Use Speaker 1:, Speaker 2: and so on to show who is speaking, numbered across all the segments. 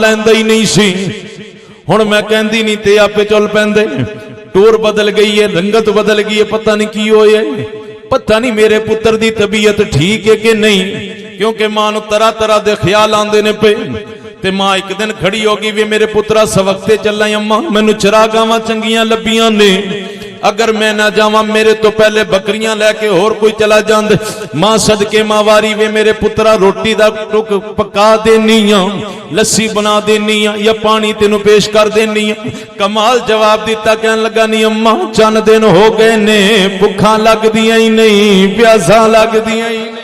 Speaker 1: लैंदा ही नहीं सी। हुण मैं कहंदी नहीं ते आपे चल पैंदे। टूर बदल गई है, रंगत बदल गई है, पता नहीं की होया, पता नहीं मेरे पुत्र दी तबीयत ठीक है कि नहीं, क्योंकि मां नूं तरह तरह दे ख्याल आंदे ने पे। ते मां एक दिन खड़ी हो गई वे मेरे पुत्रा सवखते चला अम्मा मैनू चरागावां चंगियां लभियां ने, अगर मैं ना जावां मेरे तो पहले बकरियां लैके होर कोई चला जांदे। मां सदके मां वारी वे मेरे पुत्रा रोटी दा टुक पका देनी आ, लस्सी बना देनी आ या पानी तेनू पेश कर देनी आ। कमाल जवाब दिता, कहन लगा नहीं अम्मा चंद दिन हो गए ने, भुखा लगदियां ही नहीं, प्यासा लगदियां ही नहीं,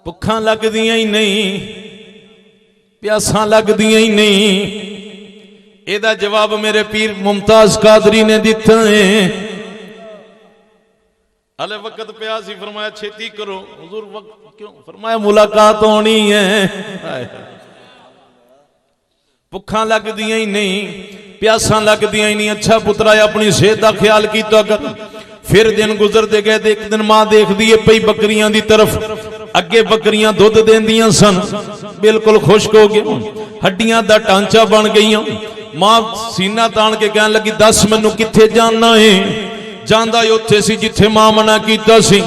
Speaker 1: भुखा लगदियां ही नहीं, प्यासा लगदियां ही नहीं। एदा जवाब मेरे पीर मुमताज कादरी ने दिता है। हले वक्त पिया सी, फरमाया छेती करो। हुजूर वक्त क्यों? फरमाया मुलाकात होनी है। भुखा लगदियां ही नहीं, प्यासा लगदियां ही नहीं। अच्छा पुत्रा अपनी सेहत का ख्याल कीता कर। फिर दिन गुजरते गए, एक दिन मां देखदी है पई बकरियां दी तरफ। अगे बकरियां दुध देंदियां सन, बिल्कुल खुश्क हो गया, हड्डियां दा ढांचा बन गईयां। मां सीना तान के कहन लगी दस मैनू किथे जाना है। जांदा उत्थे सी जिथे मां मना कीता सी।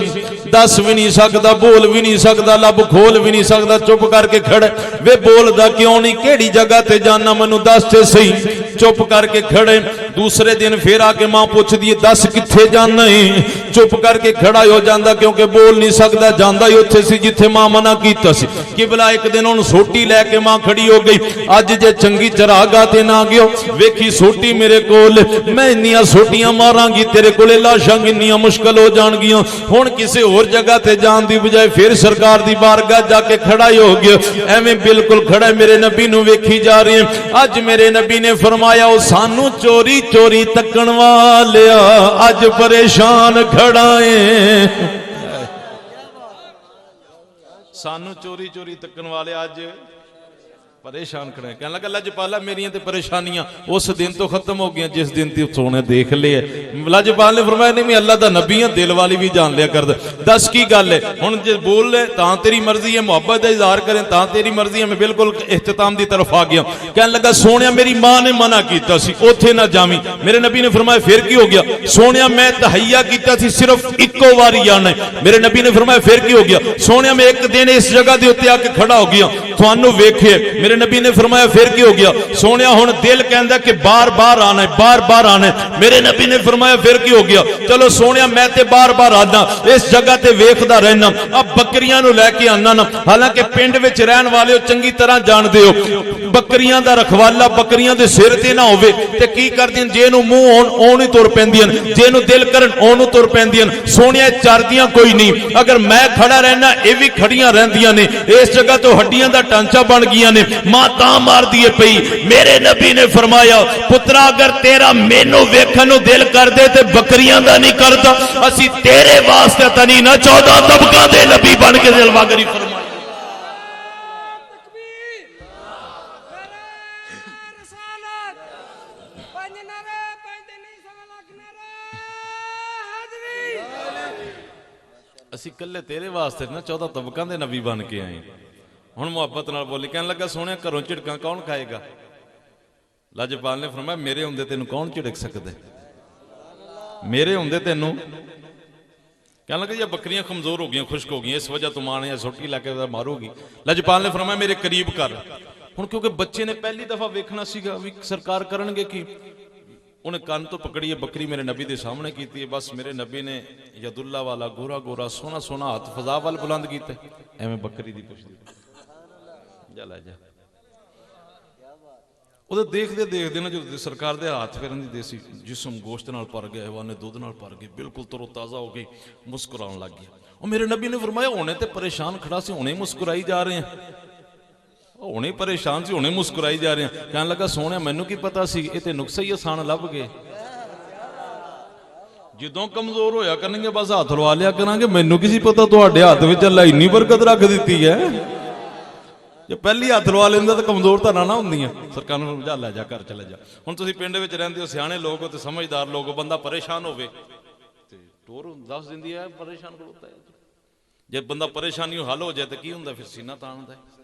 Speaker 1: दस भी नहीं सकता, बोल भी नहीं सकता, लब खोल भी नहीं सकता, चुप करके खड़े। वे बोलदा क्यों नहीं, केड़ी जगह ते जाना मैनू दस ते सही। चुप करके खड़े। दूसरे दिन फिर आके मां पूछदी है दस किथे जाना है। चुप करके खड़ा हो जाता, क्योंकि बोल नहीं सकता। जांदा ही उत्थे सी जिथे मां मना कीता सी। किबला एक दिन हुण सोटी लैके मां खड़ी हो गई। अज जे चंगी चरागा ते ना गयो, वेखी सोटी मेरे कोल, मैं इन्नियां सोटियां मारांगी तेरे कोले लाशां किन्नियां मुश्किल हो जाणगियां। हुण किसे होर जगह ते जान दी बजाय फिर सरकार दी बारगाह जाके खड़ा ही हो गया। एवें बिल्कुल खड़ा मेरे नबी नूं वेखी जा रहे हैं। अज मेरे नबी ने फरमाया ओ सानू चोरी चोरी तकण वालिया अज परेशान खड़ा है। सानू चोरी चोरी तकण वाले अज परेशान खड़े। कहने लगा लजपाला मेरियां ते परेशानियां उस दिन तो खत्म हो गई जिस दिन तू सोने देख लिया। लजपाल ने फरमाया नहीं मैं अल्लाह दा नबी हां, दिल वाली भी जान लिया कर। दस की गल है, हुण जे बोल ले तां तेरी मर्जी है, मुहब्बत दा इजहार करें तां तेरी मर्जी है। मैं बिल्कुल इख्तिताम दी तरफ आ गया। कहने लगा सोनिया मेरी मां ने मना कीता सी उत्थे ना जावी। मेरे नबी ने फरमाया फिर की हो गया? सोनिया मैं तहैया कीता सी सिर्फ इक्को वारी आना है। मेरे नबी ने फरमाया फिर की हो गया? सोनिया मैं एक दिन इस जगह दे उत्ते आके खड़ा हो गया, तुहानू वेखे। मेरे नबी ने फरमाया फिर की हो गया? सोनिया हुण दिल कहंदा कि बार बार आना है, बार बार आना है। मेरे नबी ने फरमाया फिर की हो गया? चलो सोनिया मैं ते बार बार आना, इस जगह ते वेखदा रहना, अब बकरियां नूं लैके आना ना। हालांकि पिंड विच रहन वाले हो चंगी तरह जानदे हो, बकरियां दा रखवाला बकरियां दे सिर ते ना होवे ते की करदियां जे नूं मूंह होण ओण ही तुर पैंदियां, जे नूं दिल करन ओनू तुर पैंदियां। सोनिया चरदियां कोई नहीं, अगर मैं खड़ा रहना ये भी खड़ियां रहंदियां ने। इस जगह तो हड्डियां दा ढांचा बन गईयां ने। मां तां मार दिए पई। मेरे नबी ने फरमाया पुत्रा अगर तेरा मैनू वेखण नूं दिल कर दे ते बकरियां दा नहीं करदा, असी तेरे वास्ते तां नहीं ना 14 तबका दे नबी बन के जलवागरी फरमाया। असी कल्ले तेरे वास्ते ना 14 तबका दे नबी बन के आए। हुण मुहब्बत नाल बोली। कहने लगा सोहणिया घरों झिड़कां कौन खाएगा? लजपाल ने फरमाया मेरे हुंदे तैनूं कौन झिड़क सकदे, मेरे हुंदे तैनूं। कहने लगा जी बकरियां कमजोर हो गई, खुश्क हो गई, इस वजह तो मां ने सोटी लैके मारूगी। लजपाल ने फरमाया मेरे करीब कर। हुण क्योंकि बच्चे ने पहली दफा वेखना सीगा भी सरकार करनगे की, उन्हें कान तो पकड़ी है बकरी मेरे नबी के सामने की है। बस मेरे नबी ने यदुल्ला वाला गोरा गोरा सोना सोना हाथ फजा वाल बुलंद किया, एवं बकरी की पुछदी जा लै जा। वो देखते देखते ना जो सरकार के हाथ फिरन दी देसी जिसम गोश्त नाल भर गया, हवाने दुध नाल भर गए, बिल्कुल तरो ताज़ा हो गई, मुस्कुरान लग गया। और मेरे नबी ने फरमाया हुणे ते परेशान खड़ा सी, हुणे मुस्कुराई जा रहे हैं, हुणे परेशान सी हुणे मुस्कुराई जा रहे हैं। कहने लगा सोहणिया मैनू की पता सी ये ते नुक्सा ही आसान लभ गए, जदों कमजोर होया करनगे बस हाथ लवा लिया करांगे, मैनू की पता तुहाडे हाथ विच अल्लाह इन्नी बरकत रख दी है, जे पहली हाथ लवा लेंदा तो कमजोर तो ना होंदियां। सरकार नूं समझा लै जा घर चले जा। हुण तुसीं पिंड विच रहिंदे हो, सियाणे लोग हो ते समझदार लोग हो, बंदा परेशान होवे ते टोर दस दिंदी है परेशान खड़ोता है। जे बंदा परेशानी हल हो जाए तो की हुंदा, फिर सीना ताणदा है।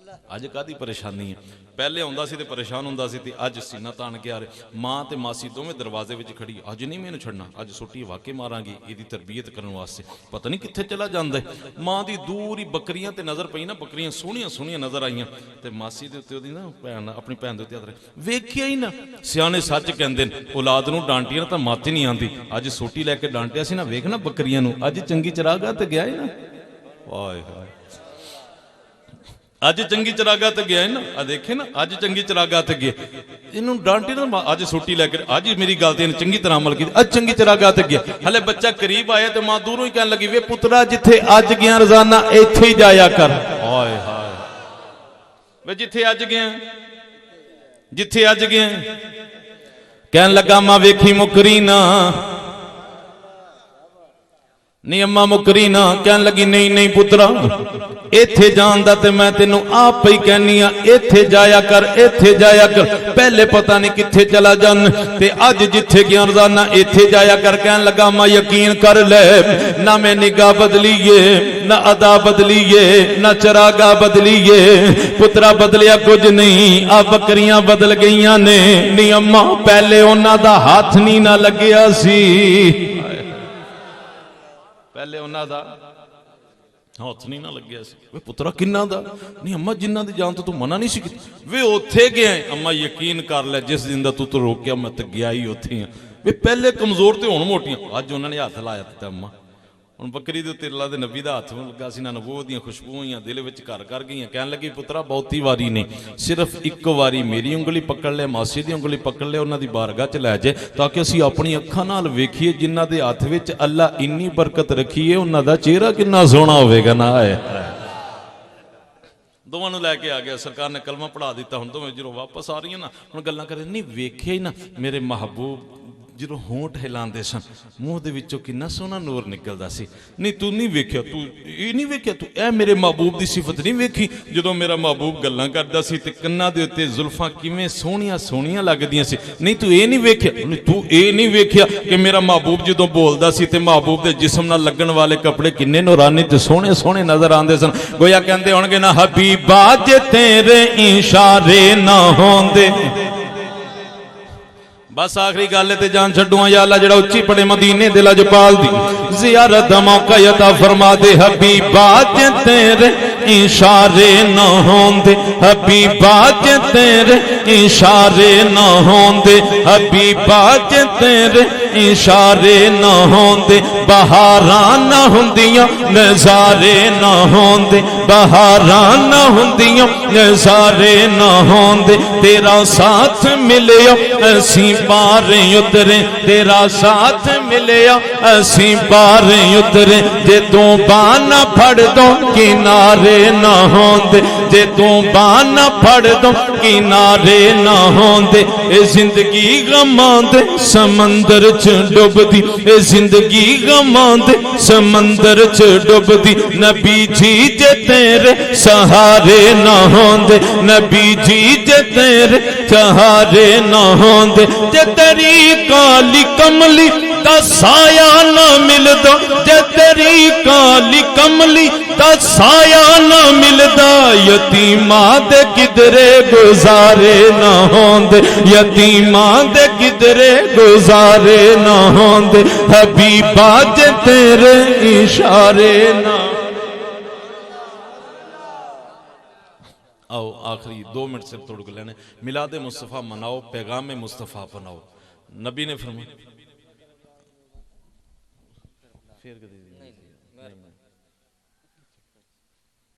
Speaker 1: अज कादी परेशानी है, पहले आउंदा सी ते परेशान हुंदा सी ते अज सीना ताण के आ रहे। माँ ते मासी दोवें दरवाजे विच खड़ी, अज नहीं मैनूं छड्डना, अज सुट्टी वाके मारांगी इहदी तरबियत करन वास्ते, पता नहीं कित्थे चला जांदा है। माँ दी दूर ही बकरियां ते नज़र पई ना, बकरियां सोहणियां सोहणियां नज़र आईयां ते मासी दे उत्ते ओहदी ना भैन अपनी भैन दे उत्ते हत्थ वेखिया ही ना। सियाणे सच कहंदे ने, औलाद नूं डांटिया ना तां मत नहीं आंदी। अज सोटी लैके डांटिया सी ना, वेख ना बकरियां नूं, अज चंगी चरागाह ते गया है ना। हाय हाय, अज चंगी चरागाह ते गया है ना, आ देखे ना, अज चंगी चरागाह ते गया, इनू डांटी ना, अज छुट्टी लैके, अज मेरी गल ते चंगी तरह अमल की, अज चंगी चरागाह ते गया। हले बच्चा करीब आया तो मां दूरों ही कहने लगी, वे पुत्रा जिथे अज गया रोजाना इत्थे ही जाया कर। हाय हाय, वे जिथे अज गया, जिथे अज गया, कहन लगा मां वेखी मुकरी ना, नहीं अम्मा मुकरी ना। कहन लगी नहीं नहीं पुत्रा, इत्थे जान दा ते मैं तेनू आप ही कहनी आ, इत्थे जाया कर, इत्थे जाया कर। पहले पता नहीं कित्थे चला जान ते अज जिथे गया रोजाना इत्थे जाया कर। कहन लगा मैं यकीन कर ले, ना मैं निगाह बदलीए, ना अदा बदलीए, ना चरागा बदलीए, पुत्रा बदलिया कुछ नहीं, आ बकरियां बदल गईयां ने। नहीं अम्मा पहले उन्हां दा हाथ नहीं ना लग्या सी, पहले उन्हां दा हाथ नहीं ना लग्या सी। वे पुत्रा किन्ना दा? नहीं अम्मा जिन्ना दी जान तो तू मना नहीं सी कीती। वे उत्थे गया, अम्मा यकीन कर ले जिस दिन दा तू तो रोकिया मैं तो गया ही उत्थे हां। वे पहले कमजोर ते हुण मोटियां, अज उन्होंने हाथ लाया ते अम्मा हुण बकरी दे उत्ते अल्लाह दे नबी दा हाथ लगा सी ना, नबूवत दीयां खुशबूआं दिल विच घर कर गईयां। कहन लगी पुत्रा बहुती वारी नहीं, सिर्फ एक वारी मेरी उंगली पकड़ ले, मासी दी उंगली पकड़ ले, उन्हां दी बारगाह च लै जाए ताकि असीं अपनी अखां नाल वेखीए जिन्हां दे हत्थ विच अल्लाह इन्नी बरकत रखी है, उन्हां दा चेहरा किन्ना सोहना होवेगा ना। है दोवां नूं लैके आ गया, सरकार ने कलमा पढ़ा दिता। हुण दोवें जदों वापस आ रही ना, हुण गल्लां करे, नहीं वेखिया ही ना मेरे महबूब जो होंठ हिलाते सन, मूँह दे विचों किन्ना सोहना नूर निकलदा सी। नहीं तू नहीं वेख्या, तू ये नहीं वेख्या, तू ए मेरे महबूब दी सिफत नहीं वेखी, जो मेरा महबूब गल्लां करदा सी ते कन्नां दे उत्ते जुल्फां किवें सोहणियां सोहणियां लगदियां सी। नहीं तू ये नहीं वेख्या, तू ये नहीं वेख्या कि मेरा महबूब जो बोलदा सी ते महबूब दे जिस्म नाल लगन वाले कपड़े किन्ने नूरानी ते सोहणे सोहणे नजर आंदे सन। गोया कहंदे होणगे ना, हबीबा जे तेरे इशारे ना होंदे। बस आखिरी गल ते जान छड्डू, या अल्लाह जेड़ा उच्ची पड़े मदीने दे लजपाल दी ज़ियारत दा मौका अता फरमा दे। हबीबा जे तेरे इशारे न होंदे, हबीबा जे तेरे इशारे न होंदे, हबीबा जे तेरे इशारे न होंदे, बहारां न हुंदियां नज़ारे न होंदे, बहारां न हुंदियां नज़ारे न होंदे। तेरा साथ मिलिया असीं पारे उतरे, तेरा साथ मिलिया असीं पारे उतरे। जे तू बाना फड़ दो किनारे न होंदे, जे तू बाना फड़ दो किनारे न होंदे। ए जिंदगी गमां दे समंदर च डुबदी, ए जिंदगी गमां दे समंदर च डुबदी। नबी जी जे तेरे सहारे न होंदे, नबी जी जे तेरे सहारे न होंदे। जे तेरी काली कमली दा साया न मिलदा, जे तेरी काली कमली दा साया न मिलदा। यतीमा दे किधरे गुजारे न होंदे, यतीमा दे किधरे गुजारे न होंदे। हबीबा जे तेरे इशारे न। आओ आखिरी 2 मिनट से तोड़ के लेने, मिलादे मुस्तफ़ा मनाओ, पैगाम मुस्तफ़ा अपनाओ। नबी ने फरमाया